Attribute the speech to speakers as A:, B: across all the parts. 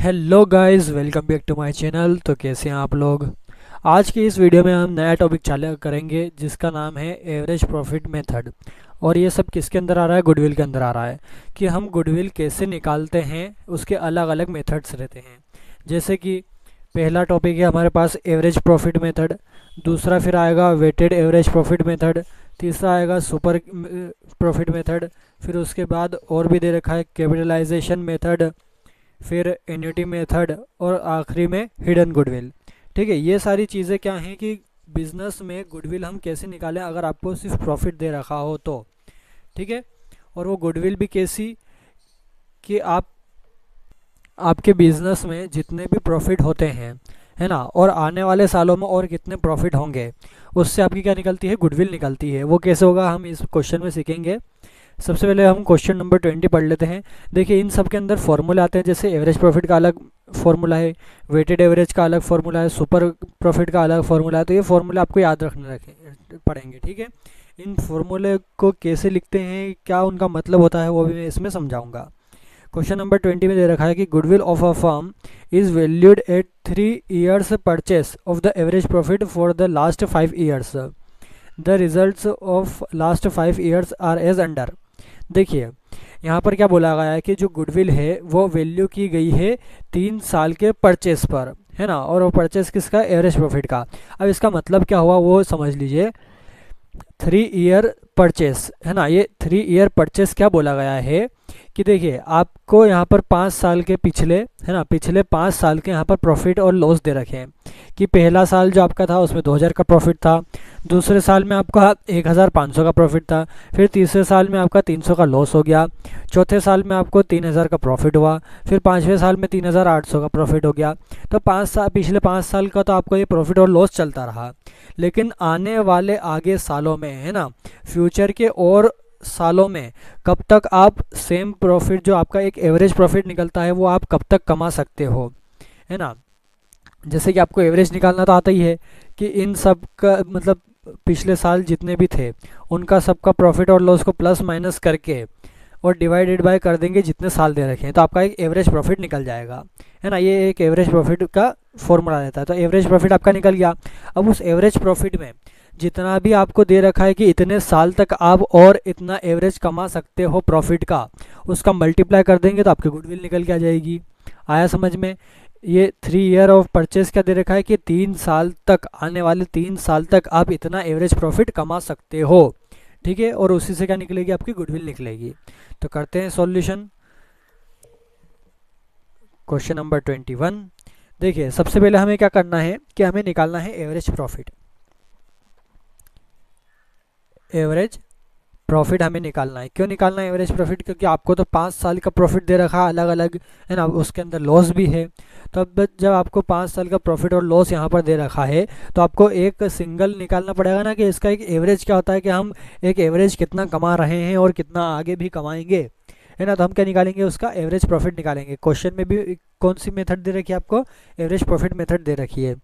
A: Hello guys, welcome back to my channel. तो कैसे हैं आप लोग। आज की इस वीडियो में हम नया टॉपिक चालू करेंगे जिसका नाम है एवरेज प्रॉफिट मेथड। और ये सब किसके अंदर आ रहा है? गुडविल के अंदर आ रहा है कि हम गुडविल कैसे निकालते हैं, उसके अलग अलग मेथड्स रहते हैं। जैसे कि पहला टॉपिक है हमारे पास एवरेज प्रॉफिट मेथड, दूसरा फिर आएगा वेटेड एवरेज प्रॉफिट मेथड, तीसरा आएगा सुपर प्रॉफिट मेथड, फिर उसके बाद और भी दे रखा है कैपिटलाइजेशन मेथड, फिर एन्युटी मेथड और आखिरी में हिडन गुडविल। ठीक है, ये सारी चीज़ें क्या हैं कि बिजनेस में गुडविल हम कैसे निकालें अगर आपको सिर्फ प्रॉफिट दे रखा हो तो। ठीक है, और वो गुडविल भी कैसी कि आपके बिजनेस में जितने भी प्रॉफिट होते हैं, है ना, और आने वाले सालों में और कितने प्रॉफिट होंगे, उससे आपकी क्या निकलती है? गुडविल निकलती है। वो कैसे होगा हम इस क्वेश्चन में सीखेंगे। सबसे पहले हम क्वेश्चन नंबर 20 पढ़ लेते हैं। देखिए, इन सब के अंदर फॉर्मूले आते हैं। जैसे एवरेज प्रॉफिट का अलग फॉर्मूला है, वेटेड एवरेज का अलग फॉर्मूला है, सुपर प्रॉफिट का अलग फॉर्मूला है। तो ये फॉर्मूले आपको याद रखने पड़ेंगे। ठीक है, इन फॉर्मूले को कैसे लिखते हैं, क्या उनका मतलब होता है, वो भी मैं इसमें समझाऊंगा। क्वेश्चन नंबर 20 में दे रखा है कि goodwill of a firm is valued at 3 years purchase of the average profit for the last 5 years। The results of last 5 years are as under. देखिए, यहाँ पर क्या बोला गया है कि जो गुडविल है वो वैल्यू की गई है 3 साल के परचेस पर, है ना, और वो परचेस किसका? एवरेज प्रॉफिट का। अब इसका मतलब क्या हुआ वो समझ लीजिए। 3 year परचेस, है ना, ये 3 year परचेस क्या बोला गया है कि देखिए आपको यहाँ पर 5 साल के पिछले, है ना, पिछले 5 साल के यहाँ पर प्रॉफिट और लॉस दे रखे हैं कि पहला साल जो आपका था उसमें 2000 का प्रॉफिट था, दूसरे साल में आपका 1500 का प्रॉफिट था, फिर तीसरे साल में आपका 300 का लॉस हो गया, चौथे साल में आपको 3000 का प्रॉफिट हुआ, फिर पाँचवें साल में 3800 का प्रॉफिट हो गया। तो 5 साल, पिछले 5 साल का तो आपको ये प्रॉफिट और लॉस चलता रहा। लेकिन आने वाले आगे सालों में, है ना, फ्यूचर के और सालों में कब तक आप सेम प्रॉफिट, जो आपका एक एवरेज प्रॉफिट निकलता है, वो आप कब तक कमा सकते हो, है ना। जैसे कि आपको एवरेज निकालना तो आता ही है कि इन सब का मतलब पिछले साल जितने भी थे उनका सबका प्रॉफिट और लॉस को प्लस माइनस करके और डिवाइडेड बाय कर देंगे जितने साल दे रखे हैं, तो आपका एक एवरेज प्रॉफिट निकल जाएगा, है ना। ये एक एवरेज प्रॉफिट का फॉर्मूला रहता है। तो एवरेज प्रॉफिट आपका निकल गया। अब उस एवरेज प्रॉफिट में जितना भी आपको दे रखा है कि इतने साल तक आप और इतना एवरेज कमा सकते हो प्रॉफिट का, उसका मल्टीप्लाई कर देंगे तो आपकी गुडविल निकल के आ जाएगी। आया समझ में? ये 3 year ऑफ परचेस क्या दे रखा है कि 3 साल तक, आने वाले 3 साल तक आप इतना एवरेज प्रॉफिट कमा सकते हो। ठीक है, और उसी से क्या निकलेगी? आपकी गुडविल निकलेगी। तो करते हैं सॉल्यूशन। Question number 21। देखिए, सबसे पहले हमें क्या करना है कि हमें निकालना है एवरेज प्रॉफिट। एवरेज प्रॉफिट हमें निकालना है। क्यों निकालना है एवरेज प्रॉफिट? क्योंकि आपको तो 5 साल का प्रॉफिट दे रखा है अलग अलग, है ना, उसके अंदर लॉस भी है। तो अब जब आपको 5 साल का प्रॉफिट और लॉस यहाँ पर दे रखा है तो आपको एक सिंगल निकालना पड़ेगा ना कि इसका एक एवरेज क्या होता है, कि हम एक एवरेज कितना कमा रहे हैं और कितना आगे भी कमाएंगे, है ना। तो हम क्या निकालेंगे? उसका एवरेज प्रॉफिट निकालेंगे। क्वेश्चन में भी कौन सी मेथड दे रखी है आपको? एवरेज प्रॉफिट मेथड दे रखी है।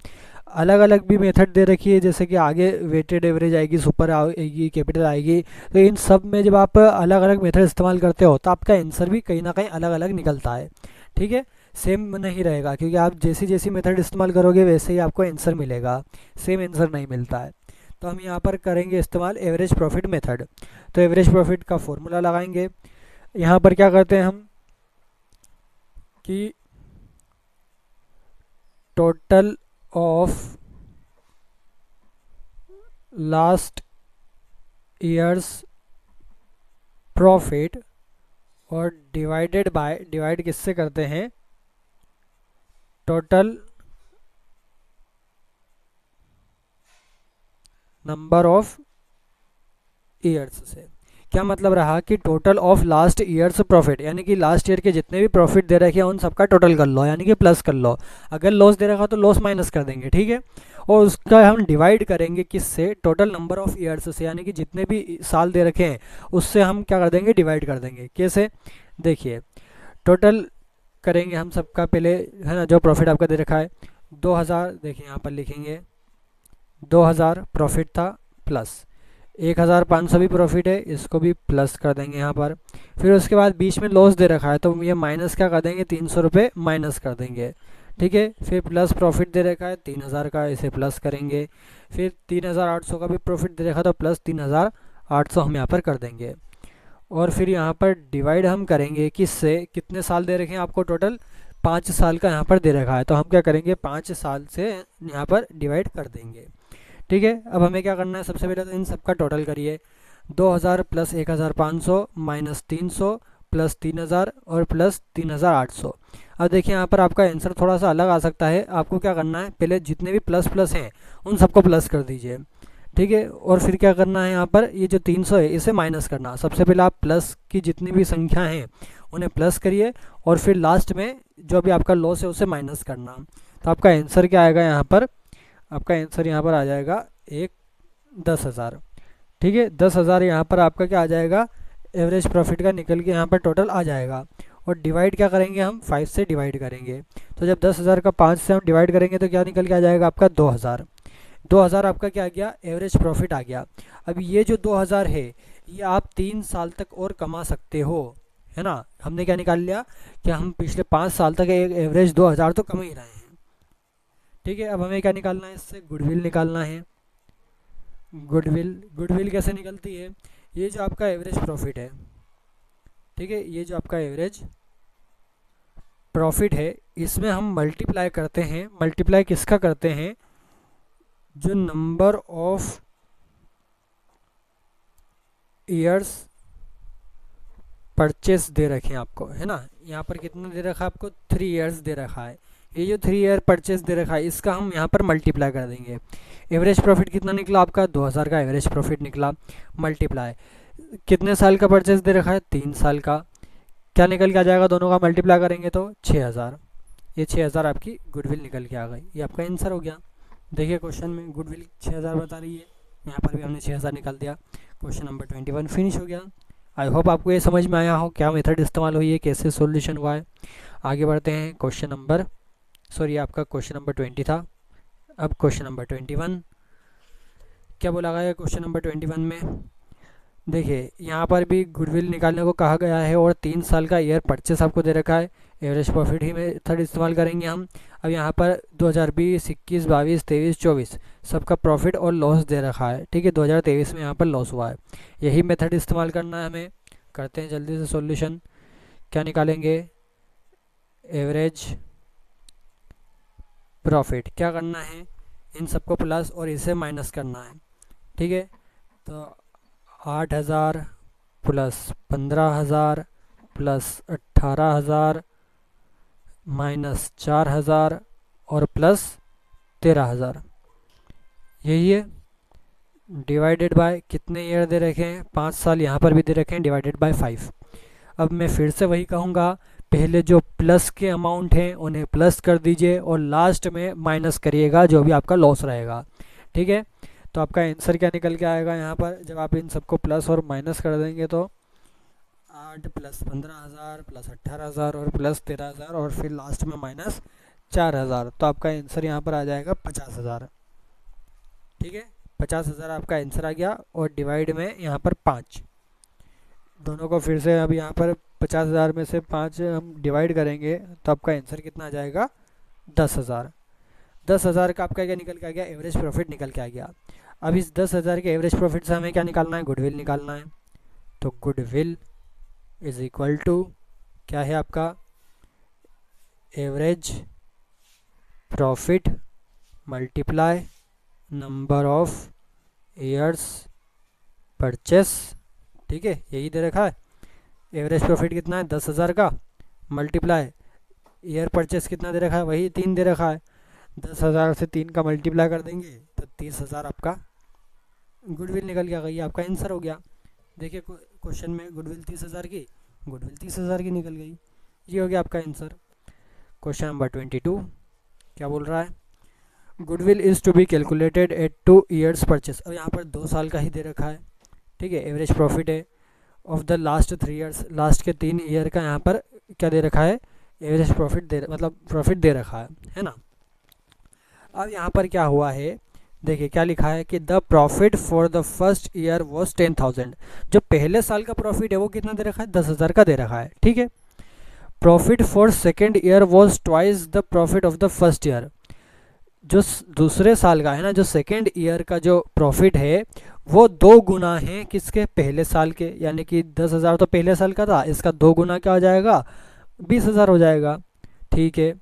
A: अलग अलग भी मेथड दे रखी है, जैसे कि आगे वेटेड एवरेज आएगी, सुपर आएगी, कैपिटल आएगी। तो इन सब में जब आप अलग अलग मेथड इस्तेमाल करते हो तो आपका आंसर भी कहीं ना कहीं अलग अलग निकलता है। ठीक है, सेम नहीं रहेगा, क्योंकि आप जैसी जैसी मेथड इस्तेमाल करोगे वैसे ही आपको आंसर मिलेगा, सेम आंसर नहीं मिलता है। तो हम यहाँ पर करेंगे इस्तेमाल एवरेज प्रॉफिट मेथड। तो एवरेज प्रॉफिट का फॉर्मूला लगाएंगे। यहाँ पर क्या करते हैं हम कि total of last years profit और डिवाइडेड बाय, डिवाइड किससे करते हैं? टोटल नंबर ऑफ ईयर्स से। क्या मतलब रहा कि total of last years profit, यानी कि लास्ट ईयर के जितने भी प्रॉफिट दे रखे हैं उन सबका टोटल कर लो, यानी कि प्लस कर लो। अगर लॉस दे रखा तो लॉस माइनस कर देंगे। ठीक है, और उसका हम डिवाइड करेंगे किससे? टोटल नंबर ऑफ ईयर्स से, यानी कि जितने भी साल दे रखे हैं उससे हम क्या कर देंगे? डिवाइड कर देंगे। कैसे? देखिए, टोटल करेंगे हम सबका पहले, है ना, जो प्रॉफिट आपका दे रखा है 2000। देखिए यहाँ पर लिखेंगे 2000 प्रॉफिट था, प्लस 1500 भी प्रॉफिट है, इसको भी प्लस कर देंगे यहाँ पर। फिर उसके बाद बीच में लॉस दे रखा है तो ये माइनस क्या कर देंगे, 300 रुपये माइनस कर देंगे। ठीक है, फिर प्लस प्रॉफिट दे रखा है 3000 का, इसे प्लस करेंगे। फिर 3800 का भी प्रॉफिट दे रखा है तो प्लस 3800 हम यहाँ पर कर देंगे। और फिर यहाँ पर डिवाइड हम करेंगे किससे, कितने साल दे रखे हैं आपको, टोटल 5 साल का यहाँ पर दे रखा है तो हम क्या करेंगे 5 साल से यहाँ पर डिवाइड कर देंगे। ठीक है, अब हमें क्या करना है, सबसे पहले तो इन सब का टोटल करिए। 2000 प्लस 1500 माइनस 300 प्लस 3000 और प्लस 3800। अब देखिए यहाँ पर आपका आंसर थोड़ा सा अलग आ सकता है। आपको क्या करना है, पहले जितने भी प्लस प्लस हैं उन सबको प्लस कर दीजिए। ठीक है, और फिर क्या करना है, यहाँ पर ये जो 300 है इसे माइनस करना। सबसे पहले आप प्लस की जितनी भी संख्या हैं उन्हें प्लस करिए और फिर लास्ट में जो भी आपका लॉस है उसे माइनस करना। तो आपका आंसर क्या आएगा यहाँ पर, आपका आंसर यहाँ पर आ जाएगा 10,000। ठीक है, 10,000 यहाँ पर आपका क्या आ जाएगा, एवरेज प्रॉफिट का निकल के यहाँ पर टोटल आ जाएगा। और डिवाइड क्या करेंगे हम, 5 से डिवाइड करेंगे। तो जब 10,000 का 5 से हम डिवाइड करेंगे तो क्या निकल के आ जाएगा आपका 2,000। 2,000 आपका क्या आ गया, एवरेज प्रॉफिट आ गया। अब ये जो 2,000 है ये आप 3 साल तक और कमा सकते हो, है ना। हमने क्या निकाल लिया कि हम पिछले 5 साल तक एक एवरेज 2,000 तो कमा ही रहे हैं। ठीक है, अब हमें क्या निकालना है, इससे गुडविल निकालना है। गुडविल कैसे निकलती है, ये जो आपका एवरेज प्रॉफिट है, ठीक है, ये जो आपका एवरेज प्रॉफिट है इसमें हम मल्टीप्लाई करते हैं। मल्टीप्लाई किसका करते हैं, जो नंबर ऑफ ईयर्स परचेस दे रखे हैं आपको, है ना। यहाँ पर कितना दे रखा है आपको, 3 ईयर्स दे रखा है। ये जो 3 ईयर परचेस दे रखा है इसका हम यहाँ पर मल्टीप्लाई कर देंगे। एवरेज प्रॉफिट कितना निकला आपका, 2,000 का एवरेज प्रॉफिट निकला। मल्टीप्लाई कितने साल का परचेस दे रखा है, 3 साल का। क्या निकल के आ जाएगा, दोनों का मल्टीप्लाई करेंगे तो 6,000। ये 6,000 आपकी गुडविल निकल के आ गई। ये आपका आंसर हो गया। देखिए क्वेश्चन में गुडविल 6,000 बता रही है, यहाँ पर भी हमने 6,000 निकाल दिया। क्वेश्चन नंबर 21 फिनिश हो गया। आई होप आपको ये समझ में आया हो क्या मेथड इस्तेमाल हुई है, कैसे सॉल्यूशन हुआ है। आगे बढ़ते हैं क्वेश्चन नंबर, सॉरी आपका क्वेश्चन नंबर 20 था, अब क्वेश्चन नंबर 21। क्या बोला गया है क्वेश्चन नंबर 21 में, देखिए यहाँ पर भी गुडविल निकालने को कहा गया है और 3 साल का ईयर परचेस आपको दे रखा है। एवरेज प्रॉफिट ही मेथड इस्तेमाल करेंगे हम। अब यहाँ पर 2020, 21, 22, 23, 24 सबका प्रॉफिट और लॉस दे रखा है। ठीक है, 2023 में यहाँ पर लॉस हुआ है। यही मेथड इस्तेमाल करना है हमें। करते हैं जल्दी से सॉल्यूशन। क्या निकालेंगे, एवरेज प्रॉफिट। क्या करना है, इन सबको प्लस और इसे माइनस करना है। ठीक है, तो 8,000 प्लस 15,000 प्लस 18,000 माइनस 4,000 और प्लस 13,000, यही है। डिवाइडेड बाय कितने ईयर दे रखे हैं, 5 साल यहाँ पर भी दे रखे हैं, डिवाइडेड बाय 5। अब मैं फिर से वही कहूँगा, पहले जो प्लस के अमाउंट हैं उन्हें प्लस कर दीजिए और लास्ट में माइनस करिएगा जो भी आपका लॉस रहेगा। ठीक है, तो आपका आंसर क्या निकल के आएगा यहाँ पर, जब आप इन सबको प्लस और माइनस कर देंगे तो 8 प्लस 15,000 प्लस 18,000 और प्लस 13,000 और फिर लास्ट में माइनस 4,000। तो आपका आंसर यहाँ पर आ जाएगा 50,000। ठीक है, 50,000 आपका आंसर आ गया। और डिवाइड में यहाँ पर 5, दोनों को फिर से अब यहाँ पर 50,000 में से 5 हम डिवाइड करेंगे तो आपका आंसर कितना आ जाएगा, 10,000। 10,000 का आपका क्या निकल के आ गया, एवरेज प्रॉफिट निकल के आ गया। अब इस 10,000 के एवरेज प्रॉफिट से हमें क्या निकालना है, गुडविल निकालना है। तो गुडविल इज इक्वल टू क्या है आपका, average profit multiply number of years purchase. ठीक है, यही दे रखा है। एवरेज प्रॉफिट कितना है, 10,000 का, मल्टीप्लाई ईयर परचेस कितना दे रखा है, वही 3 दे रखा है। 10,000 से 3 का मल्टीप्लाई कर देंगे तो 30,000 आपका गुडविल निकल के आ गई, आपका आंसर हो गया। देखिए क्वेश्चन में गुडविल 30,000 की, गुडविल 30,000 की निकल गई। ये हो गया आपका आंसर। क्वेश्चन नंबर 22 क्या बोल रहा है, goodwill is to be calculated at 2 years purchase. अब यहाँ पर 2 साल का ही दे रखा है। ठीक है, एवरेज प्रॉफिट है of the last 3 years, last के 3 ईयर का यहाँ पर क्या दे रखा है, एवरेज प्रॉफिट दे, मतलब प्रॉफिट दे रखा है ना। अब यहाँ पर क्या हुआ है, देखिए क्या लिखा है कि the profit for the first year was 10,000। जो पहले साल का प्रॉफिट है वो कितना दे रखा है, 10,000 का दे रखा है, ठीक है। Profit for second year was twice the profit of the first year. जो दूसरे साल का है ना, जो सेकेंड ईयर का जो प्रॉफिट है वो 2 गुना है किसके, पहले साल के। यानी कि 10,000 तो पहले साल का था, इसका 2 गुना क्या हो जाएगा, 20,000 हो जाएगा, ठीक है।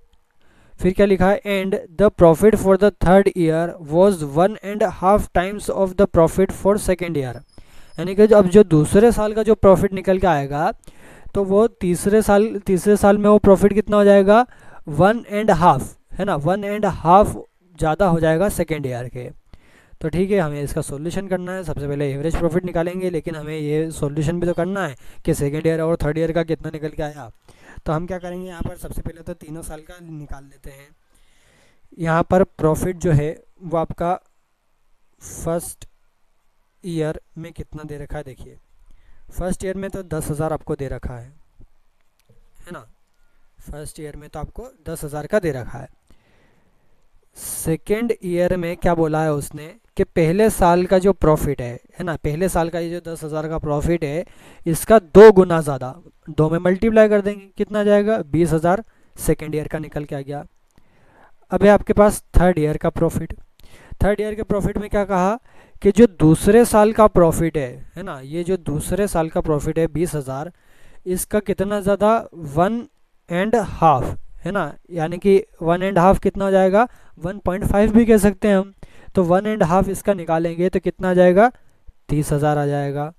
A: फिर क्या लिखा है, and the profit for the third year was 1.5 times of the profit for second year. यानी कि अब जो दूसरे साल का जो प्रॉफिट निकल के आएगा तो वो तीसरे साल में वो प्रॉफिट कितना हो जाएगा, 1.5, है ना, 1.5 ज़्यादा हो जाएगा सेकेंड ईयर के। तो ठीक है, हमें इसका सॉल्यूशन करना है। सबसे पहले एवरेज प्रॉफिट निकालेंगे, लेकिन हमें ये सॉल्यूशन भी तो करना है कि सेकेंड ईयर और थर्ड ईयर का कितना निकल के आया। तो हम क्या करेंगे, यहाँ पर सबसे पहले तो तीनों साल का निकाल लेते हैं। यहाँ पर प्रॉफिट जो है वो आपका फर्स्ट ईयर में कितना दे रखा है, देखिए फर्स्ट ईयर में तो 10,000 आपको दे रखा है ना, फर्स्ट ईयर में तो आपको 10,000 का दे रखा है। सेकेंड ईयर में क्या बोला है उसने कि पहले साल का जो प्रॉफिट है ना, पहले साल का ये जो 10,000 का प्रॉफिट है इसका 2 गुना ज़्यादा, 2 में मल्टीप्लाई कर देंगे, कितना जाएगा, 20,000 सेकेंड ईयर का निकल के आ गया। अब है आपके पास थर्ड ईयर का प्रॉफिट। थर्ड ईयर के प्रॉफिट में क्या कहा कि जो दूसरे साल का प्रॉफिट है ना, ये जो दूसरे साल का प्रॉफिट है 20,000, इसका कितना ज़्यादा, 1.5, है ना। यानी कि 1.5 कितना हो जाएगा, 1.5 भी कह सकते हैं हम। तो 1.5 इसका निकालेंगे तो कितना आ जाएगा, 30,000 आ जाएगा।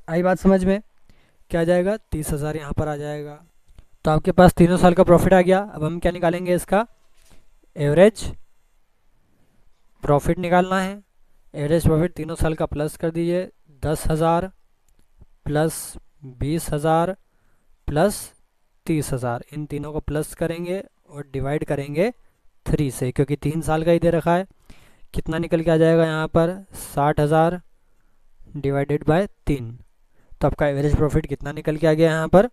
A: आई बात समझ में, क्या आ जाएगा, 30,000 यहाँ पर आ जाएगा। तो आपके पास तीनों साल का प्रॉफिट आ गया। अब हम क्या निकालेंगे, इसका एवरेज प्रॉफिट निकालना है। एवरेज प्रॉफिट तीनों साल का प्लस कर दीजिए, 10,000 प्लस 20,000 प्लस 30,000, इन तीनों को प्लस करेंगे और डिवाइड करेंगे 3 से, क्योंकि 3 साल का ही दे रखा है। कितना निकल के आ जाएगा यहाँ पर, 60,000 डिवाइडेड बाय 3। तो आपका एवरेज प्रॉफिट कितना निकल के आ गया यहाँ पर,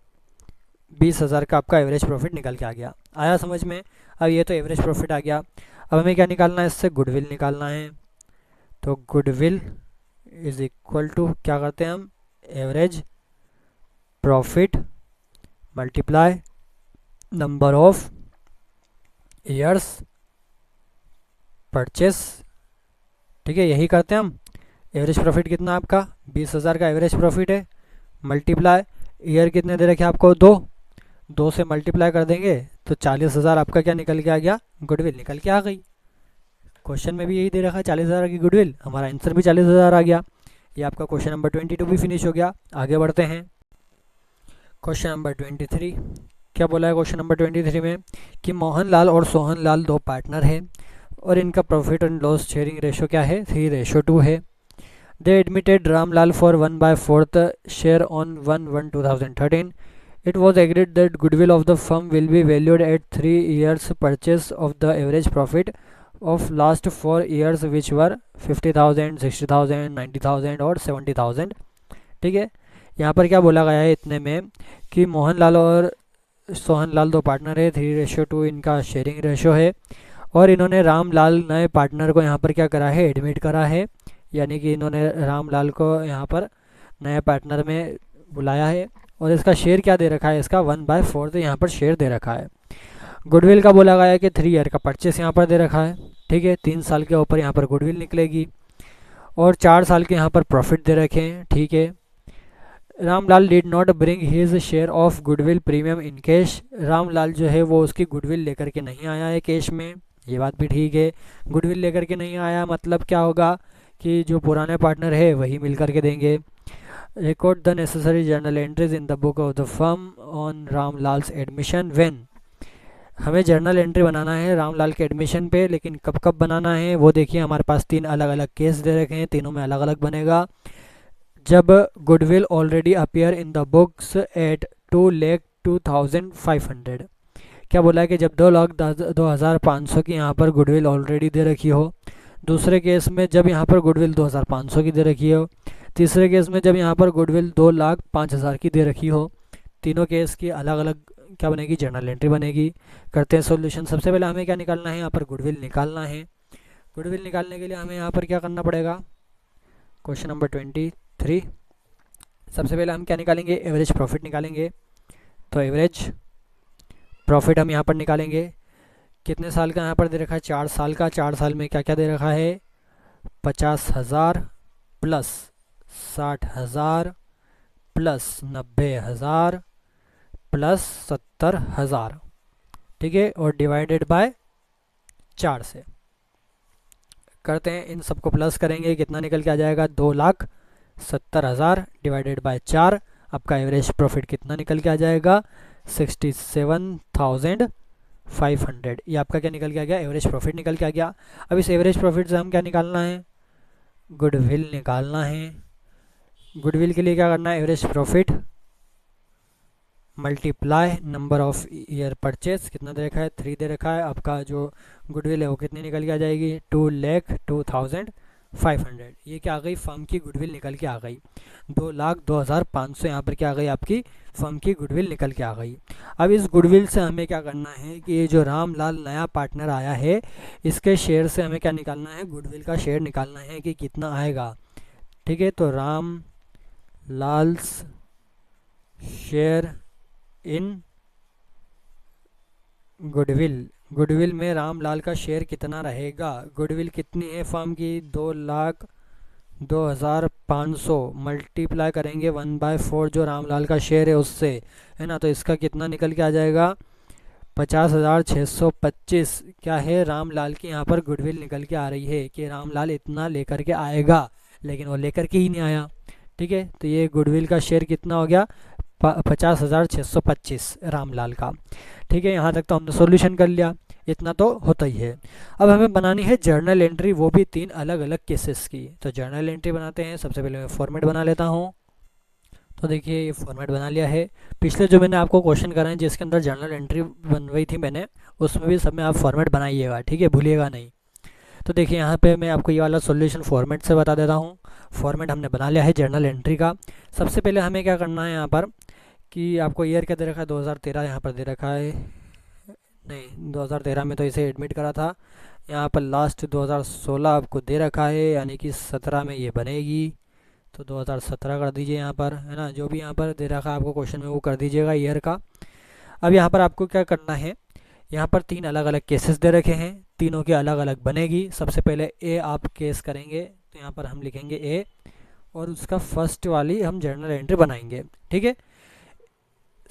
A: 20,000 का आपका एवरेज प्रॉफिट निकल के आ गया। आया समझ में। अब ये तो एवरेज प्रॉफिट आ गया। अब हमें क्या निकालना है, इससे गुडविल निकालना है। तो गुडविल इज इक्वल टू, क्या करते हैं हम, average profit multiply number of years purchase, ठीक है, यही करते हैं हम। एवरेज प्रॉफिट कितना आपका, 20,000 का एवरेज प्रॉफिट है, मल्टीप्लाई ईयर कितने दे रखे आपको, 2 से मल्टीप्लाई कर देंगे तो 40,000 आपका क्या निकल के आ गया, गुडविल निकल के आ गई। क्वेश्चन में भी यही दे रखा है 40,000 की गुडविल, हमारा आंसर भी 40,000 आ गया। ये आपका क्वेश्चन नंबर 22 भी फिनिश हो गया। आगे बढ़ते हैं, क्वेश्चन नंबर 23। क्या बोला है क्वेश्चन नंबर 23 में कि मोहनलाल और सोहनलाल 2 पार्टनर हैं और इनका profit and loss sharing ratio क्या है, 3:2 है। They admitted Ramlal for 1/4 share on 1/1/2013. It was agreed that goodwill of the firm will be valued at 3 years purchase of the average profit of last 4 years which were 50,000, 60,000, 90,000 और 70,000। ठीक है, यहाँ पर क्या बोला गया है इतने में कि मोहनलाल और सोहनलाल 2 पार्टनर है, 3:2 इनका शेयरिंग रेशो है और इन्होंने रामलाल नए पार्टनर को यहाँ पर क्या करा है, एडमिट करा है। यानी कि इन्होंने रामलाल को यहाँ पर नए पार्टनर में बुलाया है और इसका शेयर क्या दे रखा है, इसका 1/4 यहाँ पर शेयर दे रखा है। गुडविल का बोला गया है कि 3 ईयर का परचेस यहाँ पर दे रखा है। ठीक है, 3 साल के ऊपर यहाँ पर गुडविल निकलेगी और 4 साल के यहाँ पर प्रॉफिट दे रखे हैं। ठीक है, Ramlal did not bring his share of goodwill premium in cash. Ramlal जो है वो उसकी गुडविल लेकर के नहीं आया है कैश में, ये बात भी ठीक है। गुडविल लेकर के नहीं आया मतलब क्या होगा कि जो पुराने पार्टनर है वही मिल करके देंगे। Record the necessary journal entries in the book of the firm on Ramlal's admission when. हमें जर्नल एंट्री बनाना है रामलाल के एडमिशन पे, लेकिन कब कब बनाना है वो देखिए। हमारे पास 3 अलग अलग केस दे रखे हैं, तीनों में अलग अलग बनेगा। जब goodwill already appear in the books at 2,02,500। क्या बोला है कि जब 2,02,500 की यहाँ पर गुडविल ऑलरेडी दे रखी हो। दूसरे केस में जब यहाँ पर गुडविल 2,500 की दे रखी हो। तीसरे केस में जब यहाँ पर गुडविल 2,05,000 की दे रखी हो। तीनों केस की अलग अलग क्या बनेगी, जर्नल एंट्री बनेगी। करते हैं सॉल्यूशन। सबसे पहले हमें क्या निकालना है, यहाँ पर गुडविल निकालना है। गुडविल निकालने के लिए हमें यहाँ पर क्या करना पड़ेगा, क्वेश्चन नंबर 23। सबसे पहले हम क्या निकालेंगे, एवरेज प्रॉफिट निकालेंगे। तो एवरेज प्रॉफिट हम यहाँ पर निकालेंगे। कितने साल का यहाँ पर दे रखा है, 4 साल का। 4 साल में क्या क्या दे रखा है, 50,000 प्लस 60,000 प्लस 90,000 प्लस 70,000, ठीक है, और डिवाइडेड बाय 4 से करते हैं। इन सबको प्लस करेंगे, कितना निकल के आ जाएगा, 2,70,000 डिवाइडेड बाय 4। आपका एवरेज प्रॉफिट कितना निकल के आ जाएगा, 67,500। ये आपका क्या निकल के आ गया, एवरेज प्रॉफिट निकल के आ गया। अब इस एवरेज प्रॉफिट से हम क्या निकालना है, गुडविल निकालना है। गुडविल के लिए क्या करना है, average profit multiply number of year purchase, कितना दे रखा है, 3 दे रखा है। आपका जो गुडविल है वो कितनी निकल के आ जाएगी, 2,02,500। ये क्या आ गई, फर्म की गुडविल निकल के आ गई। 2,02,500 यहाँ पर क्या आ गई, आपकी फर्म की गुडविल निकल के आ गई। अब इस गुडविल से हमें क्या करना है कि ये जो रामलाल नया पार्टनर आया है, इसके शेयर से हमें क्या निकालना है, गुडविल का शेयर निकालना है कि कितना आएगा, ठीक है। तो Ramlal's share in goodwill, goodwill में रामलाल का शेयर कितना रहेगा। गुडविल कितनी है फर्म की, 2,02,500 मल्टीप्लाई करेंगे 1/4 जो रामलाल का शेयर है उससे, है ना। तो इसका कितना निकल के आ जाएगा, 50,625 क्या है, रामलाल की यहाँ पर गुडविल निकल के आ रही है कि रामलाल इतना लेकर के आएगा, लेकिन वो लेकर के ही नहीं आया, ठीक है। तो ये गुडविल का शेयर कितना हो गया, 50,625 रामलाल का, ठीक है। यहाँ तक तो हमने सॉल्यूशन कर लिया, इतना तो होता ही है। अब हमें बनानी है जर्नल एंट्री, वो भी 3 अलग अलग केसेस की। तो जर्नल एंट्री बनाते हैं। सबसे पहले मैं फॉर्मेट बना लेता हूँ। तो देखिए ये फॉर्मेट बना लिया है। पिछले जो मैंने आपको क्वेश्चन कराए जिसके अंदर जर्नल एंट्री बनवाई थी मैंने, उसमें भी सब में आप फॉर्मेट बनाइएगा, ठीक है, भूलिएगा नहीं। तो देखिए यहाँ पे मैं आपको ये वाला सॉल्यूशन फॉर्मेट से बता देता हूँ। फॉर्मेट हमने बना लिया है जर्नल एंट्री का। सबसे पहले हमें क्या करना है यहाँ पर कि आपको ईयर क्या दे रखा है, 2013 यहाँ पर दे रखा है, नहीं 2013 में तो इसे एडमिट करा था। यहाँ पर लास्ट 2016 आपको दे रखा है, यानी कि 17 में ये बनेगी। तो 2017 कर दीजिए यहाँ पर, है ना, जो भी यहाँ पर दे रखा है आपको क्वेश्चन में वो कर दीजिएगा ईयर का। अब यहाँ पर आपको क्या करना है, यहाँ पर 3 अलग अलग केसेस दे रखे हैं, तीनों के अलग अलग बनेगी। सबसे पहले ए आप केस करेंगे, तो यहाँ पर हम लिखेंगे ए और उसका फर्स्ट वाली हम जर्नल एंट्री बनाएंगे, ठीक है।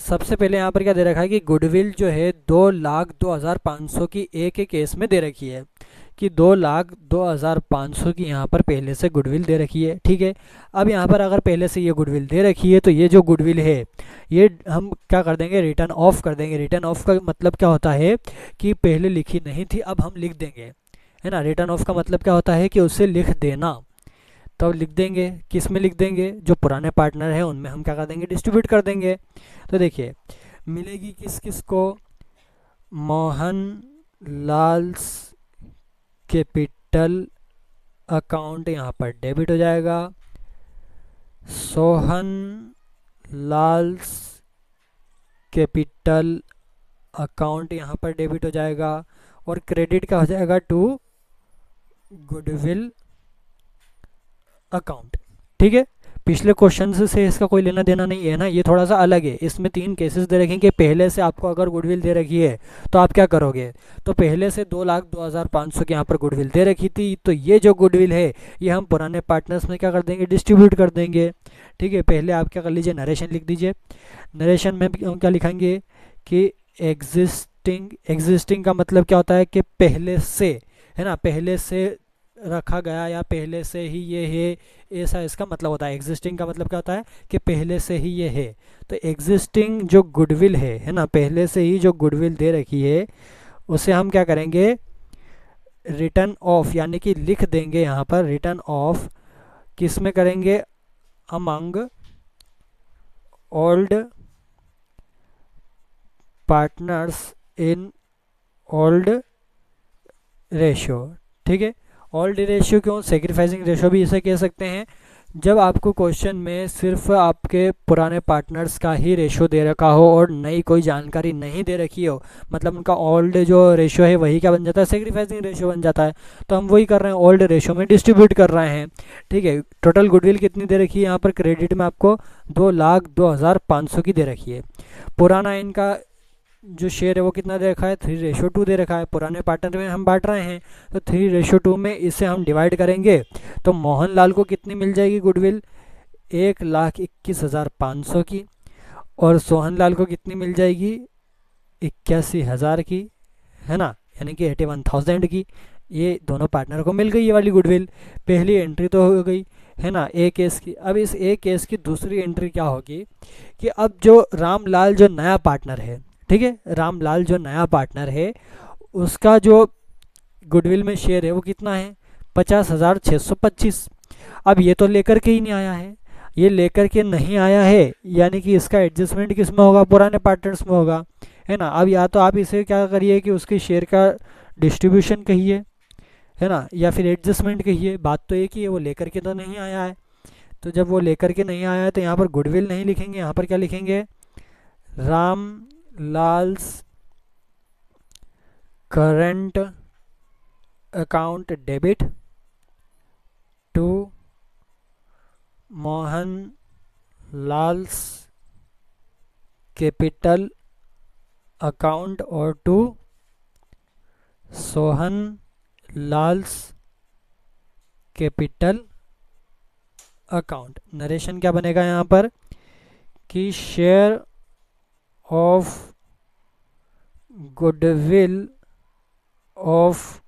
A: सबसे पहले यहाँ पर क्या दे रखा है कि गुडविल जो है 2,02,500 की ए के केस में दे रखी है कि 2,02,500 की यहाँ पर पहले से गुडविल दे रखी है, ठीक है। अब यहाँ पर अगर पहले से ये गुडविल दे रखी है तो ये जो गुडविल है ये हम क्या कर देंगे, रिटर्न ऑफ कर देंगे। रिटर्न ऑफ का मतलब क्या होता है कि पहले लिखी नहीं थी, अब हम लिख देंगे, है ना। रिटर्न ऑफ का मतलब क्या होता है कि उसे लिख देना। तो लिख देंगे, किस में लिख देंगे, जो पुराने पार्टनर है उनमें हम क्या कर देंगे, डिस्ट्रीब्यूट कर देंगे। तो देखिए मिलेगी किस किस को, मोहन लाल्स कैपिटल अकाउंट यहाँ पर डेबिट हो जाएगा, सोहन लाल्स कैपिटल अकाउंट यहाँ पर डेबिट हो जाएगा, और क्रेडिट क्या हो जाएगा, टू गुडविल अकाउंट, ठीक है। पिछले क्वेश्चन से इसका कोई लेना देना नहीं है ना, ये थोड़ा सा अलग है। इसमें 3 केसेस दे रखें कि पहले से आपको अगर गुडविल दे रखी है तो आप क्या करोगे। तो पहले से 2,02,500 की यहाँ पर गुडविल दे रखी थी, तो ये जो गुडविल है ये हम पुराने पार्टनर्स में क्या कर देंगे, डिस्ट्रीब्यूट कर देंगे, ठीक है। पहले आप क्या कर लीजिए, नरेशन लिख दीजिए। नरेशन में हम क्या लिखेंगे कि एग्जिस्टिंग का मतलब क्या होता है कि पहले से, है ना, पहले से रखा गया या पहले से ही ये है, ऐसा इसका मतलब होता है। एग्जिस्टिंग का मतलब क्या होता है कि पहले से ही ये है। तो एग्जिस्टिंग जो गुडविल है ना, पहले से ही जो गुडविल दे रखी है उसे हम क्या करेंगे, रिटर्न ऑफ यानी कि लिख देंगे यहाँ पर। रिटर्न ऑफ किस में करेंगे, among old partners in old ratio, ठीक है। ओल्ड रेशियो क्यों, सेक्रीफाइसिंग रेशियो भी इसे कह सकते हैं। जब आपको क्वेश्चन में सिर्फ आपके पुराने पार्टनर्स का ही रेशो दे रखा हो और नई कोई जानकारी नहीं दे रखी हो, मतलब उनका ओल्ड जो रेशो है वही क्या बन जाता है, सेक्रीफाइसिंग रेशो बन जाता है। तो हम वही कर रहे हैं, ओल्ड रेशो में डिस्ट्रीब्यूट कर रहे हैं। ठीक है, टोटल गुडविल कितनी दे रखी है यहाँ पर क्रेडिट में आपको 2,02,500 की दे रखी है। पुराना इनका जो शेयर है वो कितना दे रखा है, 3:2 दे रखा है। पुराने पार्टनर में हम बांट रहे हैं तो 3:2 में इसे हम डिवाइड करेंगे तो मोहनलाल को कितनी मिल जाएगी गुडविल, 1,21,500 की। और सोहनलाल को कितनी मिल जाएगी, 81,000 की, है ना, यानी कि 81,000 की। ये दोनों पार्टनर को मिल गई ये वाली गुडविल। पहली एंट्री तो हो गई, है ना, ए केस की। अब इस ए केस की दूसरी एंट्री क्या होगी कि अब जो रामलाल जो नया पार्टनर है, ठीक है, रामलाल जो नया पार्टनर है उसका जो गुडविल में शेयर है वो कितना है, 50,625। अब ये तो लेकर के ही नहीं आया है, ये लेकर के नहीं आया है, यानी कि इसका एडजस्टमेंट किस में होगा, पुराने पार्टनर्स में होगा, है ना। अब या तो आप इसे क्या करिए कि उसके शेयर का डिस्ट्रीब्यूशन कहिए, है ना, या फिर एडजस्टमेंट कहिए, बात तो एक ही है, वो लेकर के तो नहीं आया है। तो जब वो लेकर के नहीं आया है तो यहाँ पर गुडविल नहीं लिखेंगे, यहाँ पर क्या लिखेंगे, Ramlal's current account debit to Mohan Lals capital account और to Sohan Lals capital account. Narration क्या बनेगा यहाँ पर कि share of goodwill of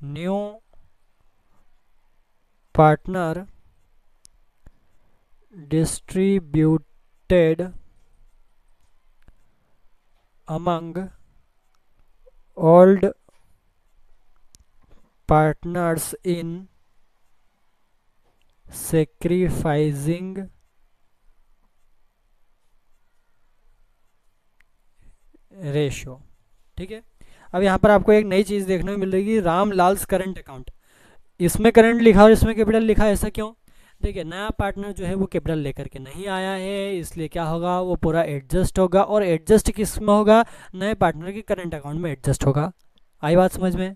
A: new partner distributed among old partners in sacrificing ratio. ठीक है, अब यहाँ पर आपको एक नई चीज़ देखने को मिल रही है, रामलाल्स करंट अकाउंट। इसमें करंट लिखा और इसमें कैपिटल लिखा, ऐसा क्यों? देखिए, नया पार्टनर जो है वो कैपिटल लेकर के नहीं आया है, इसलिए क्या होगा, वो पूरा एडजस्ट होगा। और एडजस्ट किस में होगा, नए पार्टनर के करंट अकाउंट में एडजस्ट होगा। आई बात समझ में?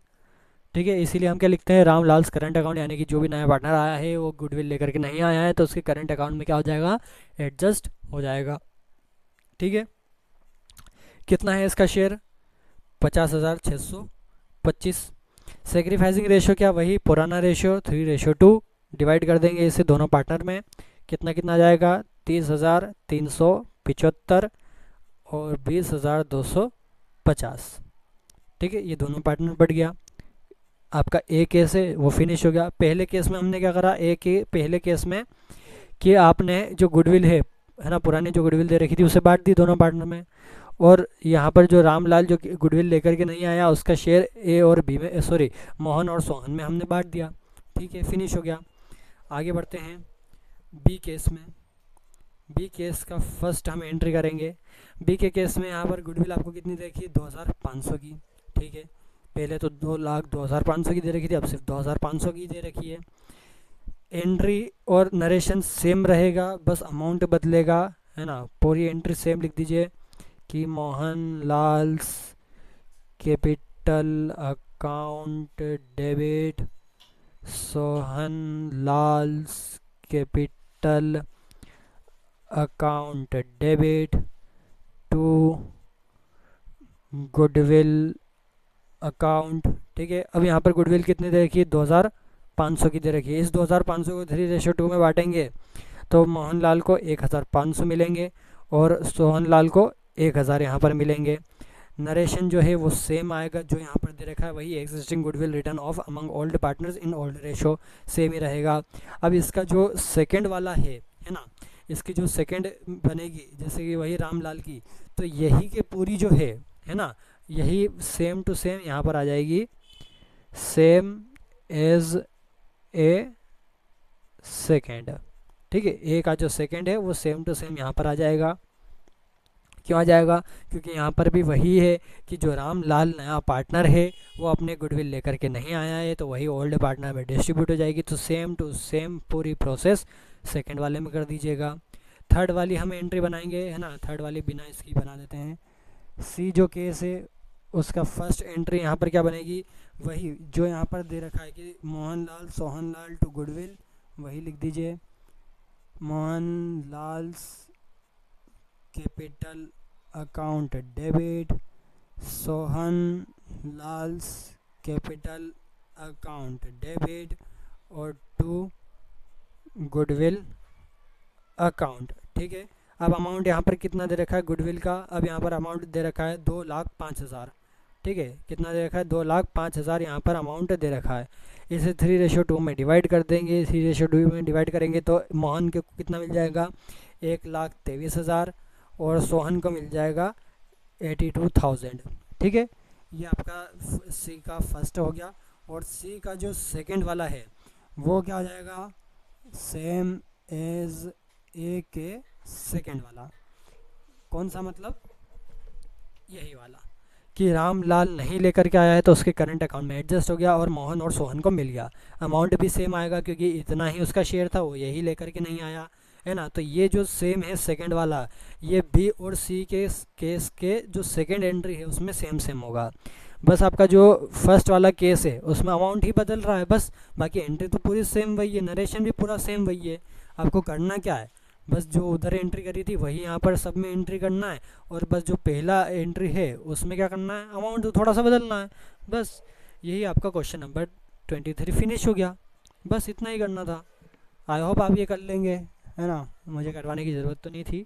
A: ठीक है, इसीलिए हम क्या लिखते हैं, रामलाल्स करंट अकाउंट, यानी कि जो भी नया पार्टनर आया है वो गुडविल लेकर के नहीं आया है तो उसके करंट अकाउंट में क्या हो जाएगा, एडजस्ट हो जाएगा। ठीक है, कितना है इसका शेयर, 50,625। सेक्रीफाइसिंग रेशियो क्या, वही पुराना रेशियो 3:2, डिवाइड कर देंगे इसे दोनों पार्टनर में, कितना कितना आ जाएगा, 30,375 और 20,250। ठीक है, ये दोनों पार्टनर बढ़ गया। आपका ए केस है वो फिनिश हो गया। पहले केस में हमने क्या करा, ए के पहले केस में कि आपने जो गुडविल है ना, पुरानी जो गुडविल दे रखी थी उसे बांट दी दोनों पार्टनर में। और यहाँ पर जो रामलाल जो गुडविल लेकर के नहीं आया उसका शेयर ए और बी में, सॉरी, मोहन और सोहन में हमने बांट दिया। ठीक है, फिनिश हो गया। आगे बढ़ते हैं बी केस में। बी केस का फर्स्ट हम एंट्री करेंगे। बी के केस में यहाँ पर गुडविल आपको कितनी दे रखी है, 2,500 की। ठीक है, पहले तो 2,02,500 की दे रखी थी, अब सिर्फ 2,500 की दे रखी है। एंट्री और नरेशन सेम रहेगा, बस अमाउंट बदलेगा, है ना। पूरी एंट्री सेम लिख दीजिए कि Mohan Lals capital account debit Sohan Lals capital account debit to goodwill account. ठीक है, अब यहाँ पर गुडविल कितनी दे रखी है, 2,500 की दे रखी है। इस 2,500 को 3:2 में बांटेंगे तो मोहनलाल को 1,500 मिलेंगे और सोहनलाल को 1,000 यहाँ पर मिलेंगे। नरेशन जो है वो सेम आएगा, जो यहाँ पर दे रखा है वही, existing goodwill written off among old partners in old ratio, same ही रहेगा। अब इसका जो सेकंड वाला है ना, इसकी जो सेकंड बनेगी जैसे कि वही रामलाल की, तो यही के पूरी जो है ना, यही सेम टू सेम यहाँ पर आ जाएगी, सेम एज ए सेकेंड। ठीक है, ए का जो सेकंड है वो सेम टू सेम यहाँ पर आ जाएगा, क्यों आ जाएगा? क्योंकि यहाँ पर भी वही है कि जो रामलाल नया पार्टनर है वो अपने गुडविल लेकर के नहीं आया है, तो वही ओल्ड पार्टनर में डिस्ट्रीब्यूट हो जाएगी। तो सेम टू सेम पूरी प्रोसेस सेकंड वाले में कर दीजिएगा। थर्ड वाली हम एंट्री बनाएंगे, है ना, थर्ड वाली बिना इसकी बना देते हैं। सी जो केस है उसका फर्स्ट एंट्री यहाँ पर क्या बनेगी? वही जो यहाँ पर दे रखा है कि मोहनलाल सोहनलाल टू गुडविल, वही लिख दीजिए। Mohanlal capital account debit, Sohanlal capital account debit और टू गुडविल अकाउंट। ठीक है, अब अमाउंट यहाँ पर कितना दे रखा है गुडविल का? अब यहाँ पर अमाउंट दे रखा है 2,05,000। ठीक है, कितना दे रखा है? 2,05,000 यहाँ पर अमाउंट दे रखा है। इसे 3:2 में डिवाइड कर देंगे। 3:2 में डिवाइड करेंगे तो मोहन के कितना मिल जाएगा? 1,23,000 और सोहन को मिल जाएगा 82,000। ठीक है, ये आपका सी का फर्स्ट हो गया। और सी का जो सेकंड वाला है वो क्या हो जाएगा? सेम एज ए के सेकंड वाला। कौन सा? मतलब यही वाला कि रामलाल नहीं लेकर के आया है तो उसके करंट अकाउंट में एडजस्ट हो गया और मोहन और सोहन को मिल गया। अमाउंट भी सेम आएगा क्योंकि इतना ही उसका शेयर था, वो यही लेकर के नहीं आया, है ना। तो ये जो सेम है सेकंड वाला, ये बी और सी के केस के जो सेकंड एंट्री है उसमें सेम सेम होगा। बस आपका जो फर्स्ट वाला केस है उसमें अमाउंट ही बदल रहा है बस, बाकी एंट्री तो पूरी सेम वही है, नरेशन भी पूरा सेम वही है। आपको करना क्या है? बस जो उधर एंट्री करी थी वही यहाँ पर सब में एंट्री करना है, और बस जो पहला एंट्री है उसमें क्या करना है? अमाउंट तो थोड़ा सा बदलना है बस। यही आपका क्वेश्चन नंबर 23 फिनिश हो गया। बस इतना ही करना था। आई होप आप ये कर लेंगे, है ना, मुझे करवाने की ज़रूरत तो नहीं थी।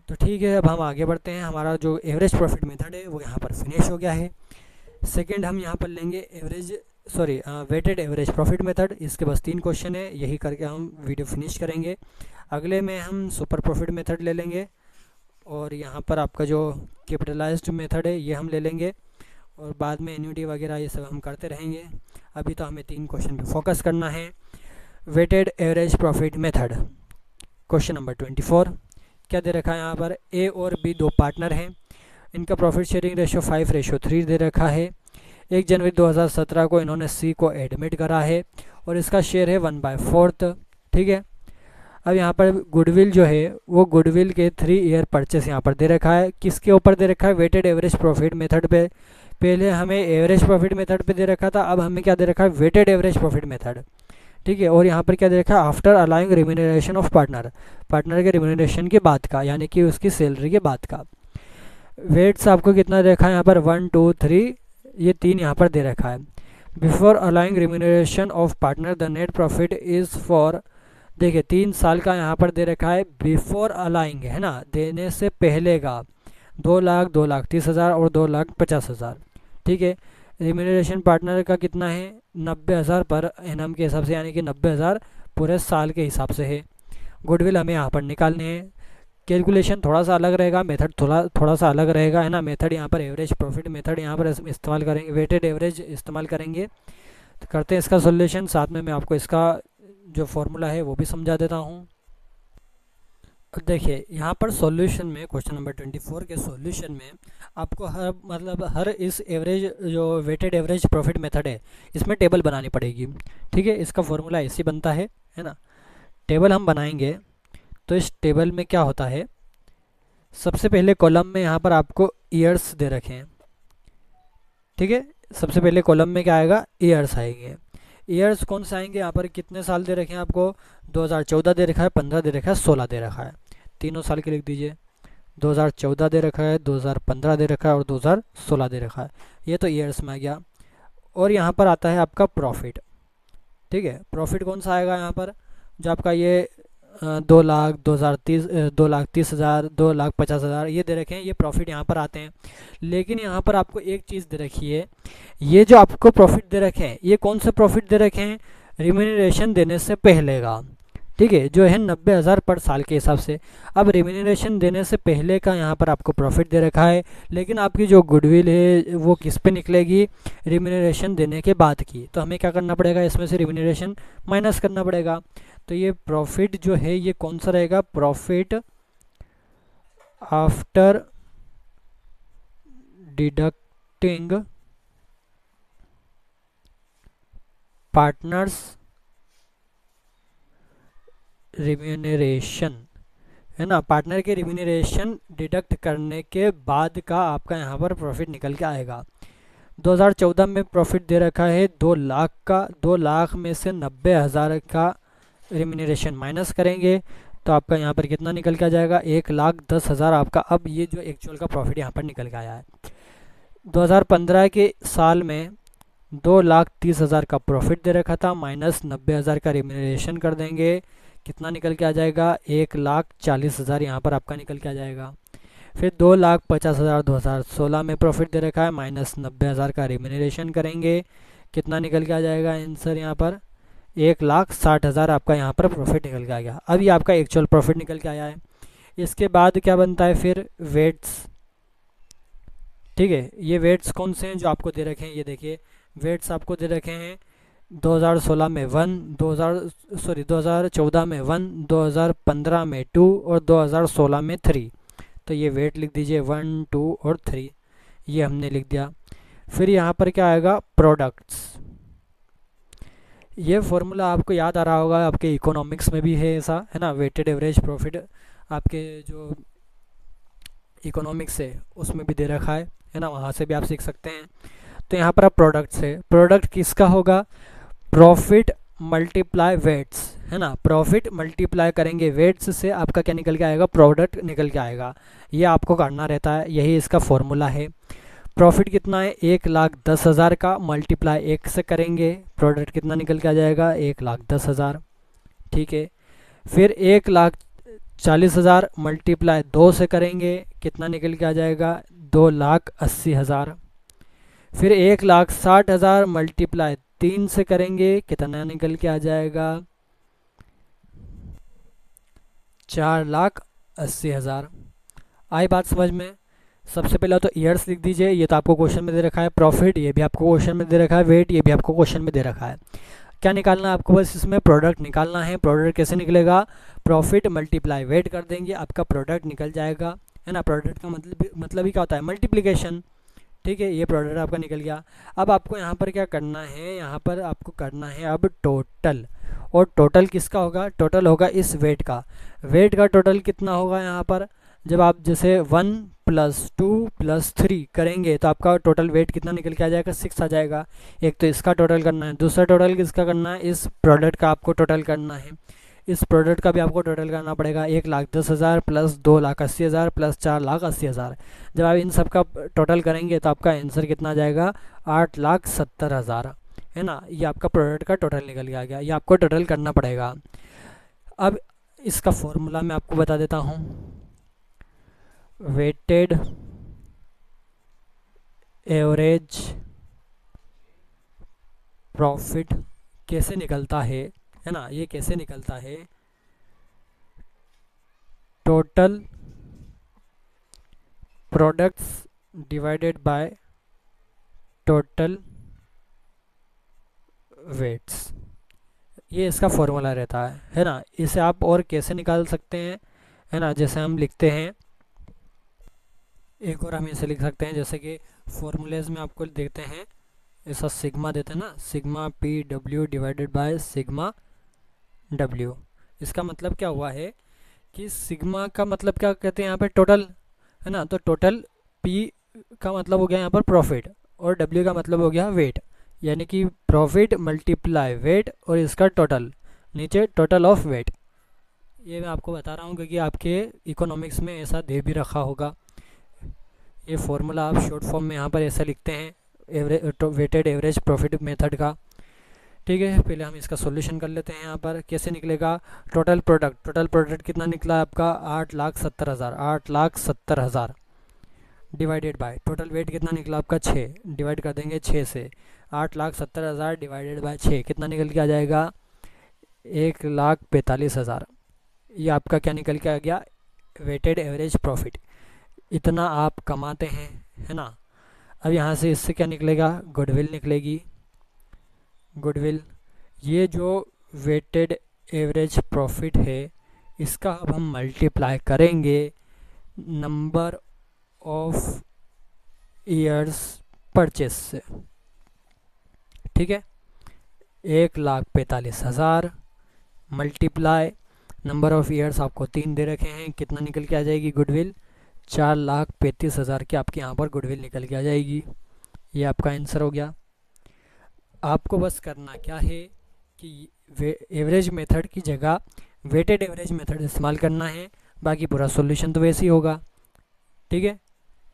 A: तो ठीक है, अब हम आगे बढ़ते हैं। हमारा जो एवरेज प्रॉफिट मेथड है वो यहाँ पर फिनिश हो गया है। सेकेंड हम यहाँ पर लेंगे वेटेड एवरेज प्रॉफिट मेथड। इसके बस 3 क्वेश्चन है, यही करके हम वीडियो फिनिश करेंगे। अगले में हम सुपर प्रॉफिट मेथड ले लेंगे, और यहाँ पर आपका जो कैपिटलाइज्ड मेथड है ये हम ले लेंगे, और बाद में एन्युटी वगैरह ये सब हम करते रहेंगे। अभी तो हमें 3 क्वेश्चन पे फोकस करना है। Weighted average profit method, question number 24 क्या दे रखा है? यहाँ पर ए और बी 2 पार्टनर हैं, इनका प्रॉफिट शेयरिंग रेशियो 5:3 दे रखा है। 1 जनवरी 2017 को इन्होंने सी को एडमिट करा है और इसका शेयर है 1/4। ठीक है, अब यहाँ पर गुडविल जो है वो गुडविल के 3 ईयर परचेस यहाँ पर दे रखा है। किसके ऊपर दे रखा है? वेटेड एवरेज प्रॉफिट मेथड पे। पहले हमें एवरेज प्रॉफिट मेथड पे दे रखा था, अब हमें क्या दे रखा है? Weighted average profit method. ठीक है, और यहाँ पर क्या दे रखा है? After allowing remuneration of partner, partner के रिम्यूनरेशन के बाद का, यानी कि उसकी सैलरी के बाद का। वेट्स आपको कितना देखा है यहाँ पर? 1, 2, 3, ये 3 यहाँ पर दे रखा है। Before allowing remuneration of partner the net profit is for, देखिए 3 साल का यहाँ पर दे रखा है। बिफोर अलाउइंग है ना, देने से पहले का 2 लाख, 2,30,000 और 2,50,000। ठीक है, रिम्यूनरेशन पार्टनर का कितना है? 90,000 पर एनम के हिसाब से, यानी कि 90,000 पूरे साल के हिसाब से है। गुडविल हमें यहाँ पर निकालने हैं। कैलकुलेशन थोड़ा सा अलग रहेगा, मेथड थोड़ा सा अलग रहेगा, है ना। मेथड यहाँ पर एवरेज प्रॉफिट मेथड यहाँ पर इस्तेमाल करेंगे, वेटेड एवरेज इस्तेमाल करेंगे। तो करते हैं इसका सोल्यूशन, साथ में मैं आपको इसका जो फॉर्मूला है वो भी समझा देता हूँ। देखिए यहाँ पर सॉल्यूशन में, क्वेश्चन नंबर 24 के सॉल्यूशन में आपको हर इस एवरेज जो वेटेड एवरेज प्रॉफिट मेथड है इसमें टेबल बनानी पड़ेगी। ठीक है, इसका फॉर्मूला ऐसे बनता है ना। टेबल हम बनाएंगे तो इस टेबल में क्या होता है? सबसे पहले कॉलम में यहाँ पर आपको ईयर्स दे रखे हैं। ठीक है, सबसे पहले कॉलम में क्या आएगा? ईयर्स आएंगे। ईयर्स कौन से आएंगे? यहाँ पर कितने साल दे रखे हैं आपको? 2014 दे रखा है, 15 दे रखा है, 16 दे रखा है। तीनों साल के लिख दीजिए। 2014 दे रखा है, 2015 दे रखा है और 2016 दे रखा है। ये तो ईयर्स में आ गया। और यहाँ पर आता है आपका प्रॉफिट। ठीक है, प्रॉफिट कौन सा आएगा यहाँ पर? जो आपका ये 2 लाख, 2,30,000, 2,50,000 ये दे रखे हैं, ये प्रॉफिट यहाँ पर आते हैं। लेकिन यहाँ पर आपको एक चीज़ दे रखी है, ये जो आपको प्रॉफिट दे रखे हैं ये कौन से प्रॉफिट दे रखे हैं? रिम्यूनरेशन देने से पहले का। ठीक है, जो है 90,000 पर साल के हिसाब से। अब रिम्यूनरेशन देने से पहले का यहाँ पर आपको प्रॉफिट दे रखा है, लेकिन आपकी जो गुडविल है वो किस पे निकलेगी? रिम्यूनरेशन देने के बाद की। तो हमें क्या करना पड़ेगा? इसमें से रिम्यूनरेशन माइनस करना पड़ेगा। तो ये प्रॉफिट जो है ये कौन सा रहेगा? Profit after deducting partners remuneration, है ना, पार्टनर के रिम्यूनरेशन डिडक्ट करने के बाद का आपका यहाँ पर प्रॉफिट निकल के आएगा। 2014 में प्रॉफिट दे रखा है 2 लाख का, 2 लाख में से 90,000 का रिम्यूनरेशन माइनस करेंगे तो आपका यहाँ पर कितना निकल के आ जाएगा, 1,10,000 आपका अब ये जो एक्चुअल का प्रॉफिट यहाँ पर निकल के आया है। 2015 के साल में 2,30,000 का प्रॉफिट दे रखा था, माइनस 90,000 का रिम्यूनरेशन कर देंगे, कितना निकल के आ जाएगा, 1,40,000 यहाँ पर आपका निकल के आ जाएगा। फिर 2,50,000 2016 में प्रॉफिट दे रखा है, माइनस 90,000 का रिम्यूनरेशन करेंगे, कितना निकल के आ जाएगा आंसर यहाँ पर, 1,60,000 आपका यहाँ पर प्रॉफिट निकल के आ गया। अब ये आपका एक्चुअल प्रॉफिट निकल के आया है। इसके बाद क्या बनता है फिर, वेट्स, ठीक है। ये वेट्स कौन से हैं जो आपको दे रखे हैं, ये देखिए वेट्स आपको दे रखे हैं 2016 में 1, 2014 में 1, 2015 में 2 और 2016 में 3। तो ये वेट लिख दीजिए 1, 2 और 3, ये हमने लिख दिया। फिर यहाँ पर क्या आएगा, प्रोडक्ट्स। ये फॉर्मूला आपको याद आ रहा होगा, आपके इकोनॉमिक्स में भी है ऐसा, है ना, वेटेड एवरेज प्रॉफिट आपके जो इकोनॉमिक्स है उसमें भी दे रखा है ना, वहाँ से भी आप सीख सकते हैं। तो यहाँ पर आप प्रोडक्ट्स है, प्रोडक्ट किसका होगा, प्रॉफिट मल्टीप्लाई वेट्स, है ना, प्रॉफिट मल्टीप्लाई करेंगे वेट्स से आपका क्या निकल के आएगा, प्रोडक्ट निकल के आएगा। ये आपको करना रहता है, यही इसका फॉर्मूला है। प्रॉफिट कितना है, 1,10,000 का मल्टीप्लाई 1 से करेंगे, प्रोडक्ट कितना निकल के आ जाएगा, 1,10,000, ठीक है। फिर 1,40,000 मल्टीप्लाई 2 से करेंगे, कितना निकल के आ जाएगा, 2,80,000। फिर 1,60,000 मल्टीप्लाई 3 से करेंगे, कितना निकल के आ जाएगा, 4,80,000। आई बात समझ में। सबसे पहले तो ईयर्स लिख दीजिए, ये तो आपको क्वेश्चन में दे रखा है, प्रॉफिट ये भी आपको क्वेश्चन में दे रखा है, वेट ये भी आपको क्वेश्चन में दे रखा है। क्या निकालना है आपको, बस इसमें प्रोडक्ट निकालना है। प्रोडक्ट कैसे निकलेगा, प्रॉफिट मल्टीप्लाई वेट कर देंगे, आपका प्रोडक्ट निकल जाएगा, है ना। प्रोडक्ट का मतलब ही क्या होता है, मल्टीप्लिकेशन, ठीक है। ये प्रोडक्ट आपका निकल गया। अब आपको यहाँ पर क्या करना है, यहाँ पर आपको करना है अब टोटल, और टोटल किसका होगा, टोटल होगा इस वेट का। वेट का टोटल कितना होगा यहाँ पर, जब आप जैसे 1 + 2 + 3 करेंगे तो आपका टोटल वेट कितना निकल के आ जाएगा, 6 आ जाएगा। एक तो इसका टोटल करना है, दूसरा टोटल किसका करना है, इस प्रोडक्ट का आपको टोटल करना है। इस प्रोडक्ट का भी आपको टोटल करना पड़ेगा, 1,10,000 + 2,80,000 + 4,80,000। जब आप इन सब का टोटल करेंगे तो आपका आंसर कितना आ जाएगा, 8,70,000, है ना। ये आपका प्रोडक्ट का टोटल निकल के आ गया, ये आपको टोटल करना पड़ेगा। अब इसका फॉर्मूला मैं आपको बता देता हूँ। वेटेड एवरेज प्रॉफिट कैसे निकलता है ना, ये कैसे निकलता है, total products divided by total weights, ये इसका फॉर्मूला रहता है ना। इसे आप और कैसे निकाल सकते हैं, है ना, जैसे हम लिखते हैं, एक और हम इसे लिख सकते हैं, जैसे कि फॉर्मूलेज में आपको देखते हैं ऐसा सिग्मा देते हैं ना, sigma PW divided by sigma W। इसका मतलब क्या हुआ है कि सिग्मा का मतलब क्या कहते हैं यहाँ पे, टोटल, है ना। तो टोटल P का मतलब हो गया यहाँ पर प्रॉफिट, और W का मतलब हो गया वेट, यानी कि प्रॉफिट मल्टीप्लाई वेट और इसका टोटल, नीचे टोटल ऑफ वेट। ये मैं आपको बता रहा हूँ क्योंकि आपके इकोनॉमिक्स में ऐसा दे भी रखा होगा। ये फॉर्मूला आप शॉर्ट फॉर्म में यहाँ पर ऐसा लिखते हैं, वेटेड एवरेज प्रॉफिट मेथड का, ठीक है। पहले हम इसका सॉल्यूशन कर लेते हैं। यहाँ पर कैसे निकलेगा, टोटल प्रोडक्ट कितना निकला आपका, 8,70,000, 8,70,000 डिवाइडेड बाय टोटल वेट कितना निकला आपका, 6, डिवाइड कर देंगे 6 से, 8,70,000 डिवाइडेड बाय 6 कितना निकल के आ जाएगा, 1,45,000। ये आपका क्या निकल के आ गया, वेटेड एवरेज प्रॉफिट, इतना आप कमाते हैं, है ना। अब यहाँ से इससे क्या निकलेगा, गुडविल निकलेगी, गुडविल। ये जो वेटेड एवरेज प्रॉफिट है इसका अब हम मल्टीप्लाई करेंगे नंबर ऑफ ईयर्स परचेस से। ठीक है, 1,45,000 मल्टीप्लाई नंबर ऑफ ईयर्स आपको 3 दे रखे हैं, कितना निकल के आ जाएगी गुडविल? 4,35,000 की आपके यहाँ पर गुडविल निकल के आ जाएगी। ये आपका आंसर हो गया। आपको बस करना क्या है कि एवरेज मेथड की जगह वेटेड एवरेज मेथड इस्तेमाल करना है, बाकी पूरा सॉल्यूशन तो वैसे ही होगा। ठीक है,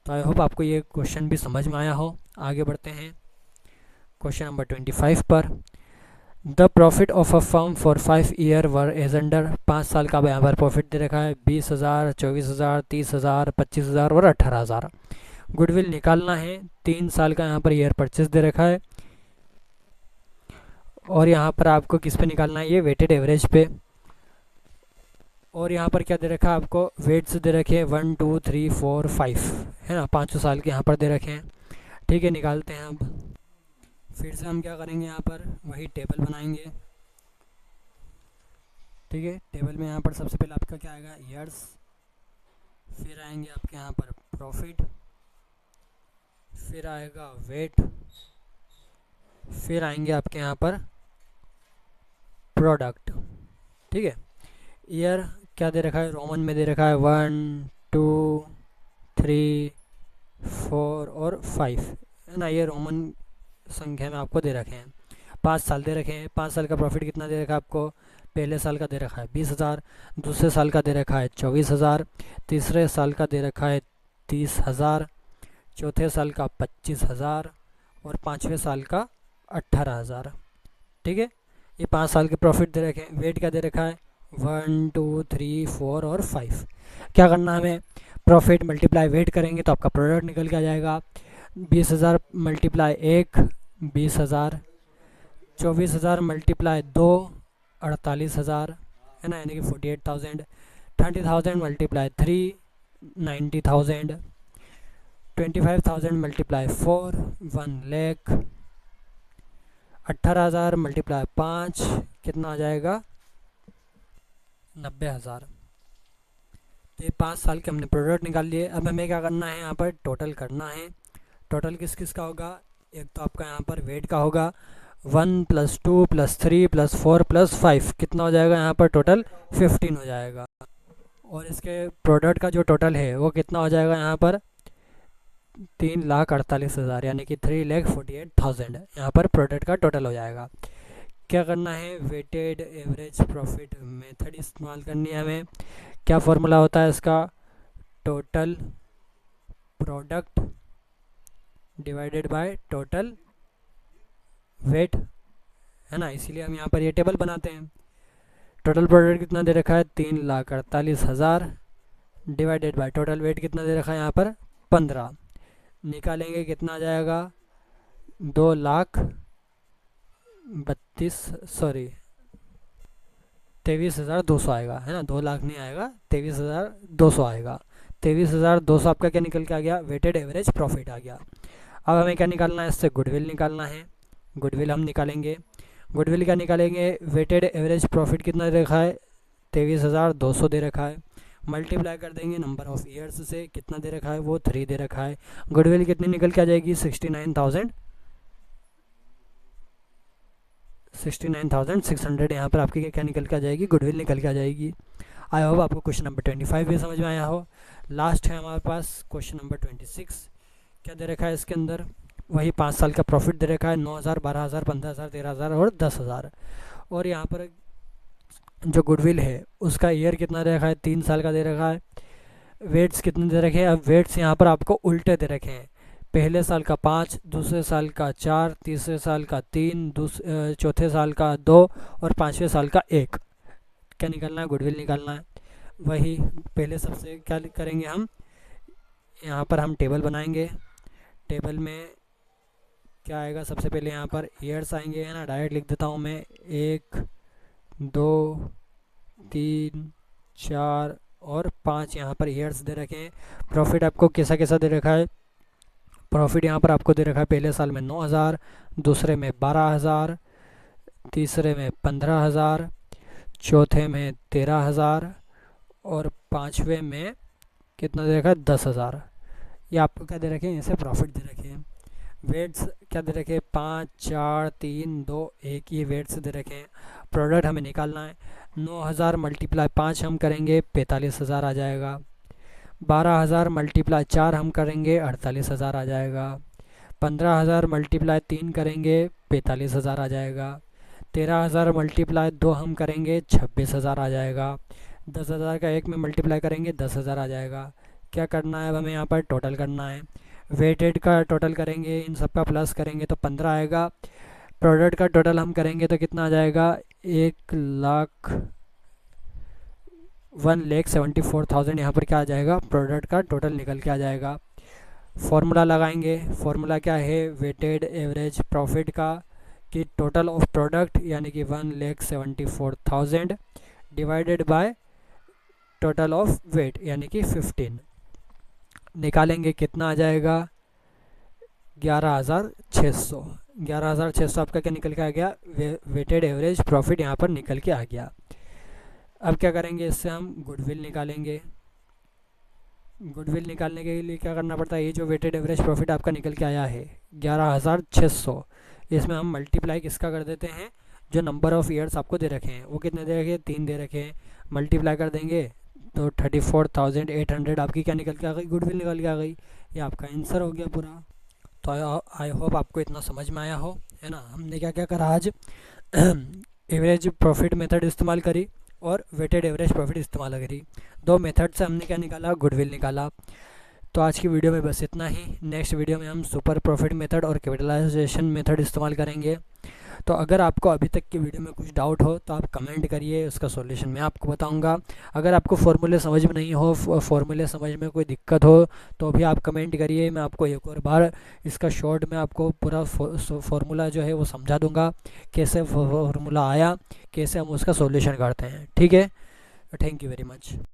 A: तो आई होप आपको ये क्वेश्चन भी समझ में आया हो। आगे बढ़ते हैं क्वेश्चन नंबर 25 पर। The profit of a firm for 5 year were as under. 5 साल का यहाँ पर प्रॉफिट दे रखा है 20,000, 24,000, 30,000, 25,000 और 18,000। गुडविल निकालना है। 3 साल का यहाँ पर ईयर परचेस दे रखा है, और यहाँ पर आपको किस पे निकालना है? ये वेटेड एवरेज पे। और यहाँ पर क्या दे रखा है आपको? वेट्स दे रखे हैं 1, 2, 3, 4, 5, है ना, 5 साल के यहाँ पर दे रखे हैं। ठीक है, निकालते हैं। अब फिर से हम क्या करेंगे, यहाँ पर वही टेबल बनाएंगे। ठीक है, टेबल में यहाँ पर सबसे पहले आपका क्या आएगा? ईयर्स, फिर आएंगे आपके यहाँ पर प्रॉफिट, फिर आएगा वेट, फिर आएंगे आपके यहाँ पर प्रोडक्ट। ठीक है, ईयर क्या दे रखा है? रोमन में दे रखा है 1, 2, 3, 4 और 5, है ना। ये रोमन संख्या में आपको दे रखे हैं। 5 साल दे रखे हैं। 5 साल का प्रॉफिट कितना दे रखा है आपको? पहले साल का दे रखा है 20,000, दूसरे साल का दे रखा है 24,000, तीसरे साल का दे रखा है 30,000, चौथे साल का 25,000 और 5वें साल का 18,000। ठीक है, ये 5 साल के प्रॉफिट दे रखे हैं। वेट क्या दे रखा है? 1, 2, 3, 4 और 5। क्या करना है हमें? प्रॉफिट मल्टीप्लाई वेट करेंगे तो आपका प्रोडक्ट निकल के आ जाएगा। 20,000 मल्टीप्लाई 1, 20,000, 24,000 मल्टीप्लाई 2, 48,000, है ना, यानी कि 48,000, 30,000 मल्टीप्लाई 3, 90,000, 25,000 मल्टीप्लाई 4, 1 लाख, 18,000 मल्टीप्लाई 5, कितना आ जाएगा? 90,000। तो ये 5 साल के हमने प्रोडक्ट निकाल लिए। अब हमें क्या करना है? यहाँ पर टोटल करना है। टोटल किस किस का होगा? एक तो आपका यहाँ पर वेट का होगा 1 + 2 + 3 + 4 + 5, कितना हो जाएगा यहाँ पर? टोटल 15 हो जाएगा। और इसके प्रोडक्ट का जो टोटल है वो कितना हो जाएगा यहाँ पर? 3,48,000, यानी कि 3,48,000 यहाँ पर प्रोडक्ट का टोटल हो जाएगा। क्या करना है? वेटेड एवरेज प्रॉफिट मेथड इस्तेमाल करनी है हमें। क्या फॉर्मूला होता है इसका? Total product divided by total weight, है ना। इसीलिए हम यहाँ पर ये टेबल बनाते हैं। टोटल प्रोडक्ट कितना दे रखा है? 3,48,000 डिवाइडेड बाय टोटल वेट कितना दे रखा है यहाँ पर? 15। निकालेंगे कितना आ जाएगा? 23,200 आएगा, है ना। 2 लाख नहीं आएगा, 23,200 आएगा। 23,200 आपका क्या निकल के आ गया? वेटेड एवरेज प्रॉफिट आ गया। अब हमें क्या निकालना है? इससे गुडविल निकालना है। गुडविल हम निकालेंगे। गुडविल क्या निकालेंगे? वेटेड एवरेज प्रॉफिट कितना दे रखा है? 23,200 दे रखा है। मल्टीप्लाई कर देंगे नंबर ऑफ ईयर्स से, कितना दे रखा है? वो 3 दे रखा है। गुडविल कितनी निकल के आ जाएगी? 69,600 यहाँ पर आपकी क्या निकल के आ जाएगी? गुडविल निकल के आ जाएगी। आई होप आपको क्वेश्चन नंबर 25 भी समझ में आया हो। लास्ट है हमारे पास क्वेश्चन नंबर 26। क्या दे रखा है इसके अंदर? वही 5 साल का प्रॉफिट दे रखा है 9,000, 12,000, 15,000, 13,000 और 10,000। और यहाँ पर जो गुडविल है उसका ईयर कितना दे रखा है? 3 साल का दे रखा है। वेट्स कितने दे रखे हैं? अब वेट्स यहाँ पर आपको उल्टे दे रखे हैं। पहले साल का 5, दूसरे साल का 4, तीसरे साल का 3, चौथे साल का 2 और 5वें साल का 1। क्या निकालना है? गुडविल निकालना है। वही पहले सबसे क्या करेंगे हम? यहाँ पर हम टेबल बनाएंगे। टेबल में क्या आएगा? सबसे पहले यहाँ पर ईयर्स आएंगे, है ना। डायरेक्ट लिख देता हूँ मैं। 1, 2, 3, 4 और 5 यहाँ पर ईयर्स दे रखे हैं। प्रॉफिट आपको कैसा कैसा दे रखा है? प्रॉफिट यहाँ पर आपको दे रखा है पहले साल में 9,000, दूसरे में 12,000, तीसरे में 15,000, चौथे में 13,000 और 5वें में कितना दे रखा है 10,000। ये आपको क्या दे रखे हैं, ऐसे प्रॉफिट दे रखे हैं। वेट्स क्या दे रखे हैं 5 4 3 2 1, ये वेट्स दे रखे हैं। प्रोडक्ट हमें निकालना है। 9,000 मल्टीप्लाई 5 हम करेंगे 45,000 आ जाएगा। 12,000 मल्टीप्लाई 4 हम करेंगे 48,000 आ जाएगा। 15,000 मल्टीप्लाई 3 करेंगे 45,000 आ जाएगा। 13,000 मल्टीप्लाई 2 हम करेंगे 26,000 आ जाएगा। 10,000 का एक में मल्टीप्लाई करेंगे 10,000 आ जाएगा। क्या करना है, अब हमें यहाँ पर टोटल करना है। वेटेड का टोटल करेंगे, इन सब का प्लस करेंगे तो 15 आएगा। प्रोडक्ट का टोटल हम करेंगे तो कितना आ जाएगा, 1,74,000 यहाँ पर क्या आ जाएगा, प्रोडक्ट का टोटल निकल के आ जाएगा। फॉर्मूला लगाएंगे। फॉर्मूला क्या है, वेटेड एवरेज प्रॉफिट का कि टोटल ऑफ प्रोडक्ट यानी कि 1,74,000 divided by total of weight यानी कि 15 निकालेंगे। कितना आ जाएगा, 11,600। 11,600 आपका क्या निकल के आ गया, वेटेड एवरेज प्रॉफिट यहाँ पर निकल के आ गया। अब क्या करेंगे, इससे हम गुडविल निकालेंगे। गुडविल निकालने के लिए क्या करना पड़ता है, ये जो वेटेड एवरेज प्रॉफिट आपका निकल के आया है 11,600, इसमें हम मल्टीप्लाई किसका कर देते हैं, जो नंबर ऑफ़ ईयर्स आपको दे रखे हैं वो कितने दे रखे हैं, 3 दे रखे हैं। मल्टीप्लाई कर देंगे तो 34,800 आपकी क्या निकल के आ गई, गुडविल निकल के आ गई। ये आपका आंसर हो गया पूरा। तो आई होप आपको इतना समझ में आया हो, है ना। हमने क्या क्या करा आज एवरेज प्रॉफिट मेथड इस्तेमाल करी और वेटेड एवरेज प्रॉफिट इस्तेमाल करी। दो मेथड से हमने क्या निकाला, गुडविल निकाला। तो आज की वीडियो में बस इतना ही। नेक्स्ट वीडियो में हम सुपर प्रॉफिट मेथड और कैपिटलाइजेशन मेथड इस्तेमाल करेंगे। तो अगर आपको अभी तक की वीडियो में कुछ डाउट हो तो आप कमेंट करिए, उसका सॉल्यूशन मैं आपको बताऊंगा। अगर आपको फॉर्मूले समझ में नहीं हो, फॉर्मूले समझ में कोई दिक्कत हो तो भी आप कमेंट करिए, मैं आपको एक और बार इसका शॉर्ट में आपको पूरा फॉर्मूला जो है वो समझा दूंगा, कैसे फॉर्मूला आया, कैसे हम उसका सॉल्यूशन करते हैं। ठीक है, थैंक यू वेरी मच।